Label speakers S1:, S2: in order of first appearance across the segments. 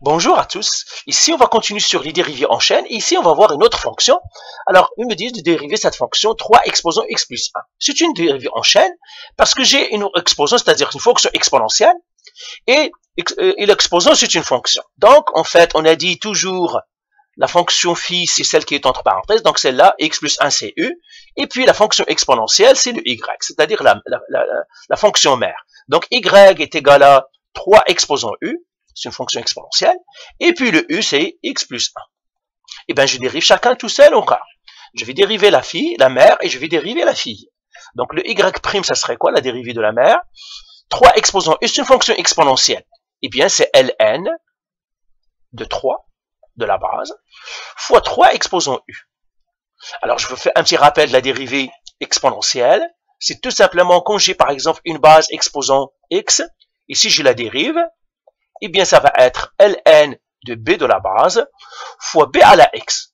S1: Bonjour à tous. Ici, on va continuer sur les dérivés en chaîne. Et ici, on va voir une autre fonction. Alors, ils me disent de dériver cette fonction 3 exposant x plus 1. C'est une dérivée en chaîne parce que j'ai une exposant, c'est-à-dire une fonction exponentielle. Et l'exposant, c'est une fonction. Donc, en fait, on a dit toujours la fonction phi, c'est celle qui est entre parenthèses. Donc, celle-là, x plus 1, c'est u. Et puis, la fonction exponentielle, c'est le y, c'est-à-dire la fonction mère. Donc, y est égal à 3 exposant u. C'est une fonction exponentielle. Et puis le u, c'est x plus 1. Et bien, je dérive chacun tout seul encore. Je vais dériver la mère, et je vais dériver la fille. Donc, le y', ça serait quoi, la dérivée de la mère? 3 exposant u, c'est une fonction exponentielle. Et bien, c'est ln de 3, de la base, fois 3 exposant u. Alors, je vous fais un petit rappel de la dérivée exponentielle. C'est tout simplement quand j'ai, par exemple, une base exposant x, et si je la dérive, eh bien, ça va être ln de b de la base fois b à la x.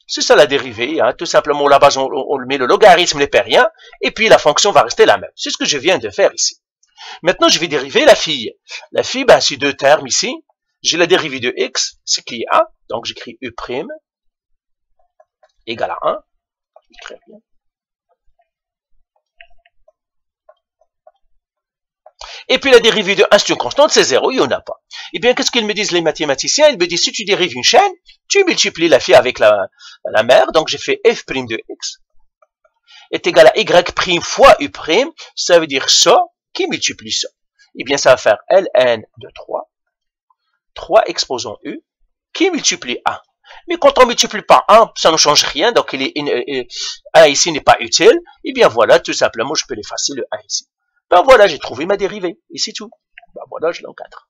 S1: C'est ça la dérivée, hein. Tout simplement, la base, on met le logarithme népérien, et puis la fonction va rester la même. C'est ce que je viens de faire ici. Maintenant, je vais dériver la fille. La fille, ben, c'est deux termes ici. J'ai la dérivée de x, c'est qui est 1, donc j'écris u' égale à 1. J'écris bien. Et puis la dérivée de 1, c'est une constante, c'est 0, il n'y en a pas. Eh bien, qu'est-ce qu'ils me disent les mathématiciens? Ils me disent, si tu dérives une chaîne, tu multiplies la fille avec la mère, donc j'ai fait f' de x, est égal à y' fois u', ça veut dire ça qui multiplie ça. Eh bien, ça va faire ln de 3 exposant u, qui multiplie 1. Mais quand on ne multiplie pas 1, ça ne change rien, donc 1 ici n'est pas utile. Eh bien, voilà, tout simplement, je peux l'effacer le 1 ici. Ben voilà, j'ai trouvé ma dérivée. Et c'est tout. Ben voilà, je l'encadre.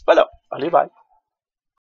S1: Voilà. Allez, bye.